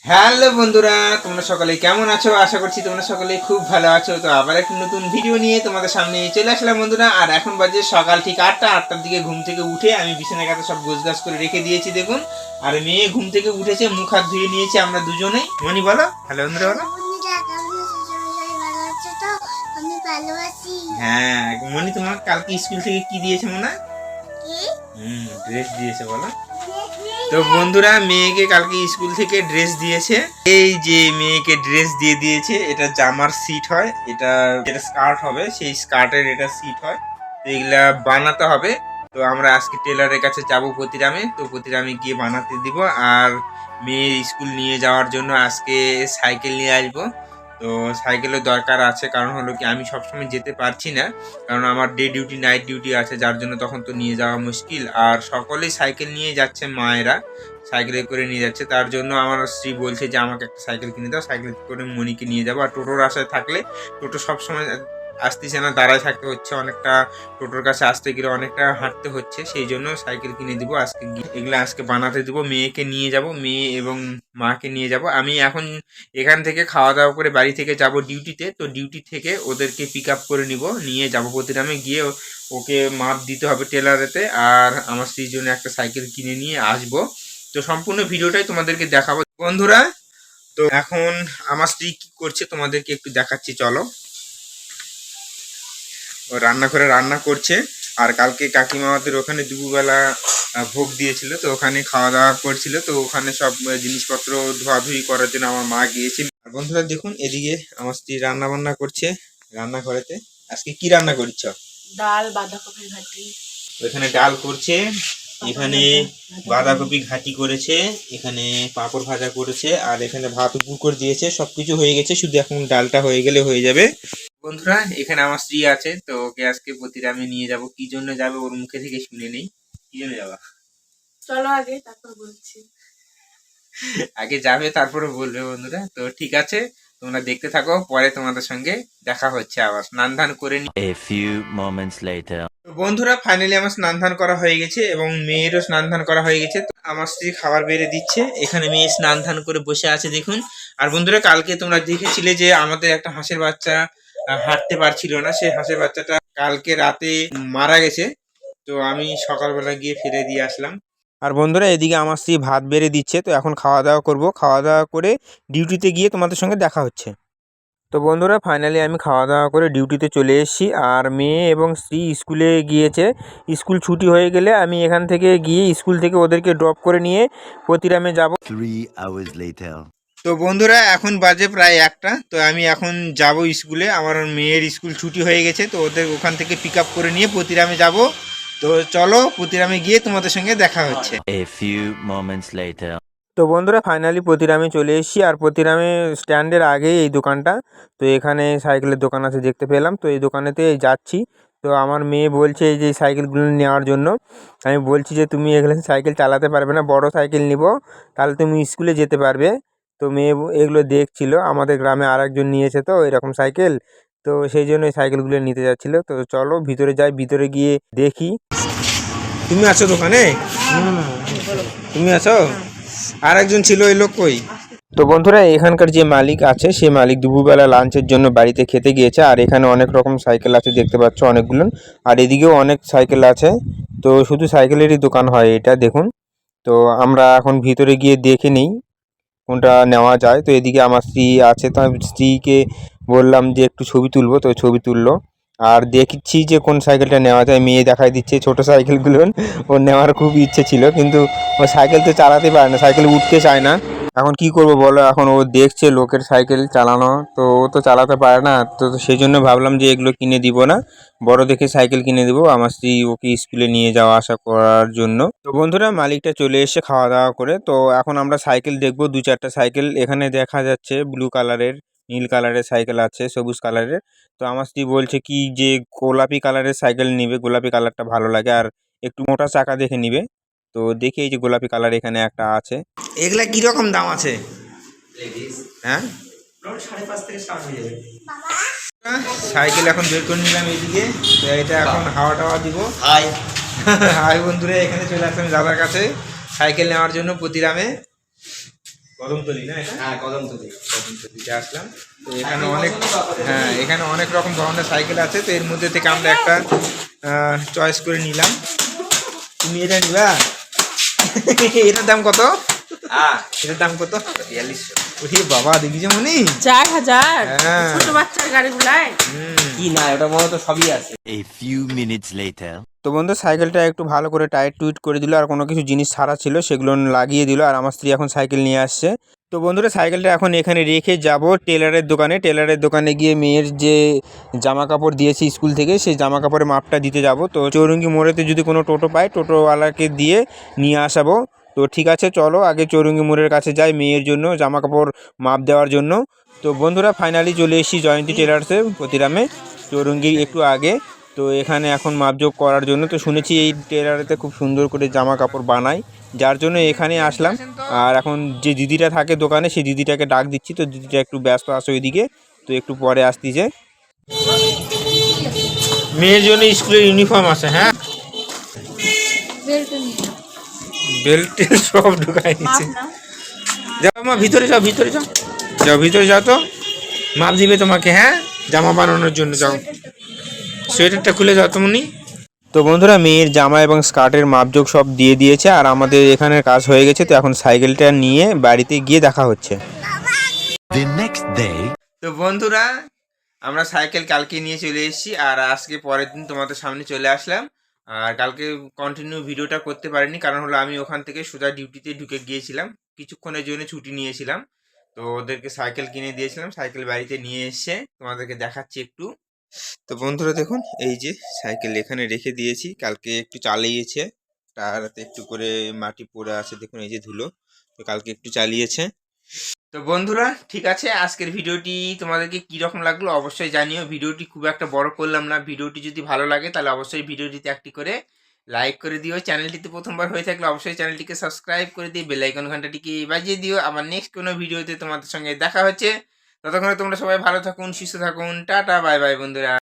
Hello বন্ধুরা, তোমরা সকলে কেমন আছো? আশা করছি তোমরা সকলে খুব ভালো আছো। তো আবার একটা নতুন ভিডিও নিয়ে তোমাদের সামনে চলে আসলাম বন্ধুরা। আর এখন বাজে সকাল ঠিক 8টার দিকে ঘুম থেকে উঠে আমি বিছানা কাতে সব গোছগাছ করে রেখে দিয়েছি দেখুন। আর মেয়ে ঘুম থেকে উঠেছে, মুখ হাত ধুয়ে নিয়েছি আমরা দুজনেই। মনি বলো, হ্যালো বন্ধুরা বলো। হ্যাঁ মনি, তোমার কালকে স্কুল থেকে কি দিয়েছে মনে হয়? ড্রেস দিয়েছে বলো। তো বন্ধুরা, মেয়েকে কালকে স্কুল থেকে ড্রেস দিয়েছে। এই যে মেয়েকে ড্রেস দিয়ে দিয়েছে, এটা জামার সিট হয়, এটা যেটা স্কার্ট হবে সেই স্কার্টের এটা সিট হয়। তো এগুলা বানাতে হবে। তো আমরা আজকে টেলারের কাছে যাবো প্রতিরামে। তো প্রতিরামে গিয়ে বানাতে দিব। আর মেয়ে স্কুল নিয়ে যাওয়ার জন্য আজকে সাইকেল নিয়ে আসবো। তো সাইকেলের দরকার আছে, কারণ হলো কি আমি সবসময় যেতে পারছি না, কারণ আমার ডে ডিউটি নাইট ডিউটি আছে, যার জন্য তখন তো নিয়ে যাওয়া মুশকিল। আর সকলেই সাইকেল নিয়ে যাচ্ছে, মায়েরা সাইকেলে করে নিয়ে যাচ্ছে। তার জন্য আমার স্ত্রী বলছে যে আমাকে একটা সাইকেল কিনে দাও, সাইকেল করে মনিকে নিয়ে যাবো। আর টোটোর আশায় থাকলে টোটো সবসময় আসতেছে না, দাঁড়ায় থাকতে হচ্ছে অনেকটা, টোটোর কাছে আসতে গেলে অনেকটা হাঁটতে হচ্ছে। সেই জন্য সাইকেল কিনে দিব আজকে। এগুলো আজকে বানাতে দিব, মেয়েকে নিয়ে যাব, মেয়ে এবং মাকে নিয়ে যাব। আমি এখন এখান থেকে খাওয়া দাওয়া করে বাড়ি থেকে যাব ডিউটিতে। তো ডিউটি থেকে ওদেরকে পিক আপ করে নিয়ে যাব প্রতিরামে গিয়ে ওকে মাপ দিতে হবে টেলারেতে। আর আমার স্ত্রীর জন্য একটা সাইকেল কিনে নিয়ে আসবো। তো সম্পূর্ণ ভিডিওটাই তোমাদেরকে দেখাবো বন্ধুরা। তো এখন আমার স্ত্রী কি করছে তোমাদেরকে একটু দেখাচ্ছি, চলো। ও রান্নাঘরে রান্না করছে। আর কালকে কাকিমা আমাদের ওখানে দুপুরবেলা ভোগ দিয়েছিল, তো ওখানে খাওয়া দাওয়া করছিল। তো ওখানে সব জিনিসপত্র ধোয়াধুয়ি করার জন্য আমার মা গিয়েছিল। আর বন্ধুরা দেখুন, এদিকে আমার স্ত্রী রান্না বান্না করছে রান্নাঘরেতে। আজকে কি রান্না করছ? ডাল, বাঁধাকপির ঘাটি। ওইখানে ডাল করছে, এখানে বাঁধাকপি ঘাটি করেছে, এখানে পাঁপড় ভাজা করেছে, আর এখানে ভাত উপর করে দিয়েছে। সবকিছু হয়ে গেছে, শুধু এখন ডালটা হয়ে গেলে হয়ে যাবে। বন্ধুরা এখানে আমার স্ত্রী আছে, তো ওকে আজকে প্রতিরামে নিয়ে যাব। কি জন্য যাবে ওর মুখে থেকে শুনে নেই, কি জন্য যাবা। চলো আগে, তারপর বলছি। আগে যাবে তারপরে বলবে বন্ধুরা। তো ঠিক আছে, তোমরা দেখতে থাকো, পরে তোমাদের সঙ্গে দেখা হচ্ছে। আবার স্নান ধান করে A few moments later. বন্ধুরা ফাইনালি আমার স্নান ধান করা হয়ে গেছে এবং মেয়েরও স্নান ধান করা হয়ে গেছে। তো আমার স্ত্রী খাবার বেড়ে দিচ্ছে, এখানে মেয়ে স্নান ধান করে বসে আছে দেখুন। আর বন্ধুরা কালকে তোমরা দেখেছিলে যে আমাদের একটা হাঁসের বাচ্চা হাঁটতে পারছিল না, সেই হাঁসের বাচ্চাটা কালকে রাতে মারা গেছে। তো আমি সকালবেলা গিয়ে ফিরে দিয়ে আসলাম। আর বন্ধুরা এদিকে আমার স্ত্রী ভাত বেড়ে দিচ্ছে, তো এখন খাওয়া দাওয়া করব। খাওয়া দাওয়া করে ডিউটিতে গিয়ে তোমাদের সঙ্গে দেখা হচ্ছে। তো বন্ধুরা ফাইনালি আমি খাওয়া দাওয়া করে ডিউটিতে চলে এসেছি। আর মেয়ে এবং স্ত্রী স্কুলে গিয়েছে। স্কুল ছুটি হয়ে গেলে আমি এখান থেকে গিয়ে স্কুল থেকে ওদেরকে ড্রপ করে নিয়ে প্রতিরামে যাব। 3 hours later. তো বন্ধুরা এখন বাজে প্রায় 1টা। তো আমি এখন যাব স্কুলে, আমার মেয়ের স্কুল ছুটি হয়ে গেছে। তো ওদের ওখান থেকে পিক আপ করে নিয়ে প্রতিরামে যাব। তো চলো প্রতিরামে গিয়ে তোমাদের সঙ্গে দেখা হচ্ছে। A few moments later. তো বন্ধুরা ফাইনালি প্রতিরামে চলে এসেছি। আর প্রতিরামে স্ট্যান্ডের আগেই এই দোকানটা। তো এখানে সাইকেলের দোকান আছে দেখতে পেলাম, তো এই দোকানেতে যাচ্ছি। তো আমার মেয়ে বলছে এই যে সাইকেলগুলো নেওয়ার জন্য। আমি বলছি যে তুমি এগুলো সাইকেল চালাতে পারবে না, বড় সাইকেল নিব, তাহলে তুমি স্কুলে যেতে পারবে। তো মেয়ে এগুলো দেখছিল, আমাদের গ্রামে আরেকজন নিয়েছে তো এরকম সাইকেল, তো সেই জন্য এই সাইকেলগুলো নিতে যাচ্ছিল। তো চলো ভিতরে যাই, ভিতরে গিয়ে দেখি। তুমি আছো দোকানে? তুমি আছো? আর একজন ছিল, ওই লোক কই? তো বন্ধুরা এখানকার যে মালিক আছে, সে মালিক দুপুরবেলা লাঞ্চের জন্য বাড়িতে খেতে গিয়েছে। আর এখানে অনেক রকম সাইকেল আছে দেখতে পাচ্ছ, অনেকগুলো। আর এদিকেও অনেক সাইকেল আছে। তো শুধু সাইকেলেরই দোকান হয় এটা দেখুন। তো আমরা এখন ভিতরে গিয়ে দেখে নিই কোনটা নেওয়া যায়। তো এদিকে আমার স্ত্রী আছে, তো আমি স্ত্রীকে বললাম যে একটু ছবি তুলবো, তো ছবি তুললো। আর দেখছি যে কোন সাইকেলটা নেওয়া যায়, মেয়ে দেখাই দিচ্ছে ছোট সাইকেলগুলো। ওর নেওয়ার খুব ইচ্ছে ছিল, কিন্তু ও সাইকেল তো চালাতে পারে না, সাইকেল উঠতে চায় না। এখন কি করবো বলো, এখন ও দেখছে লোকের সাইকেল চালানো, তো ও তো চালাতে পারে না। তো সেই জন্য ভাবলাম যে এগুলো কিনে দিব না, বড় দেখে সাইকেল কিনে দিব আমার স্ত্রী ওকে স্কুলে নিয়ে যাওয়া আসা করার জন্য। তো বন্ধুরা মালিকটা চলে এসে খাওয়া দাওয়া করে। তো এখন আমরা সাইকেল দেখবো, 2-4টা সাইকেল এখানে দেখা যাচ্ছে, ব্লু কালারের, নীল কালারের সাইকেল আছে, সবুজ কালারের। তো আমার স্ত্রী বলছে কি যে গোলাপি কালারের সাইকেল নিবে, গোলাপি কালারটা ভালো লাগে, আর একটু মোটা চাকা দেখে নিবে। তো দেখি এই যে গোলাপি কালার এখানে একটা আছে। এগুলা কিরকম দাম আছে? হ্যাঁ 5.5 থেকে স্টার্ট হয়ে যাবে। সাইকেল এখন বের করে নিলাম এইদিকে। তো এটা এখন হাওয়া টাওয়া দিব। হাই হাই বন্ধুরা, এখানে চলে আসলাম দাদার কাছে সাইকেল নেওয়ার জন্য প্রতিরামে। কদমতলি না এটা? হ্যাঁ কদমতলি। কদমতলিতে আসলাম। তো এখানে এখানে অনেক রকম ধরনের সাইকেল আছে, তো এর মধ্যে থেকে আমরা একটা চয়েস করে নিলাম। তুমি এটা নিবা? এটার দাম কত? হ্যাঁ এটার দাম কত? 4200। ওরে বাবা, দেখিছো মনি? 4000 হ্যাঁ। ছোট বাচ্চার গাড়িগুলাই। কি না ওটা মনে তো সবই আছে। A few minutes later. তো বন্ধু সাইকেলটা একটু ভালো করে টাইট টুইট করে দিল, আর কোনো কিছু জিনিস ছাড়া ছিল সেগুলো লাগিয়ে দিল, আর আমার স্ত্রী এখন সাইকেল নিয়ে আসছে। তো বন্ধুরা সাইকেলটা এখন এখানে রেখে যাব টেলারের দোকানে। টেলারের দোকানে গিয়ে মেয়ের যে জামা কাপড় দিয়েছি স্কুল থেকে, সেই জামা কাপড়ের মাপটা দিতে যাব। তো চৌরঙ্গি মোড়েতে যদি কোনো টোটো পাই, টোটোওয়ালাকে দিয়ে নিয়ে আসাবো। তো ঠিক আছে, চলো আগে চৌরঙ্গি মোড়ের কাছে যাই মেয়ের জন্য জামা কাপড় মাপ দেওয়ার জন্য। তো বন্ধুরা ফাইনালি চলে এসেছি জয়ন্তী টেলার্সে প্রতিরামে, চৌরঙ্গি একটু আগে। তো এখানে এখন মাপজোক করার জন্য, তো শুনেছি এই টেলারেতে খুব সুন্দর করে জামা কাপড় বানায়, যার জন্য এখানে আসলাম। আর এখন যে দিদিটা থাকে দোকানে, সেই দিদিটাকে ডাক দিচ্ছি। তো দিদিটা একটু ব্যস্ত আছে ওইদিকে, তো একটু পরে আসতেছে। মেয়ের জন্য স্কুলের ইউনিফর্ম আছে, হ্যাঁ বেল্ট সব ঢুকাই নিচ্ছে। যাও মা ভিতরে যাও, ভিতরে যাও, যাও ভিতরে যাও, তো মাপ দিবে তোমাকে, হ্যাঁ জামা বানানোর জন্য। যাও সোয়েটারটা খুলে যাও তুমি। তো বন্ধুরা মেয়ের জামা এবং স্কার্টের মাপজোক সব দিয়ে দিয়েছে, আর আমাদের এখানের কাজ হয়ে গেছে। তো এখন সাইকেলটা নিয়ে বাড়িতে গিয়ে দেখা হচ্ছে। The next day. তো বন্ধুরা আমরা সাইকেল কালকে নিয়ে চলে এসেছি, আর আজকে পরের দিন তোমাদের সামনে চলে আসলাম। আর কালকে কন্টিনিউ ভিডিওটা করতে পারিনি, কারণ হলো আমি ওখান থেকে সোজা ডিউটিতে ঢুকে গিয়েছিলাম, কিছুক্ষণের জন্য ছুটি নিয়েছিলাম। তো ওদেরকে সাইকেল কিনে দিয়েছিলাম, সাইকেল বাড়িতে নিয়ে এসে তোমাদেরকে দেখাচ্ছি একটু। তো বন্ধুরা দেখুন, এই যে সাইকেল এখানে রেখে দিয়েছি, কালকে একটু চালিয়েছে, টায়ারতে একটু করে মাটি পড়ে আছে, দেখুন এই যে ধুলো, তো কালকে একটু চালিয়েছে। তো বন্ধুরা ঠিক আছে, আজকের ভিডিওটি তোমাদেরকে কীরকম লাগলো অবশ্যই জানিও। ভিডিওটি খুব একটা বড় করলাম না, ভিডিওটি যদি ভালো লাগে তাহলে অবশ্যই ভিডিওটিতে একটি করে লাইক করে দিও। চ্যানেলটিতে প্রথমবার হয়ে থাকলে অবশ্যই চ্যানেলটিকে সাবস্ক্রাইব করে দিয়ে বেল আইকন ঘন্টাটিকে বাজিয়ে দিও। আবার নেক্সট কোনো ভিডিওতে তোমাদের সঙ্গে দেখা হচ্ছে, ততক্ষণে তোমরা সবাই ভালো থাকুন, সুস্থ থাকুন, টাটা বাই বাই বন্ধুরা।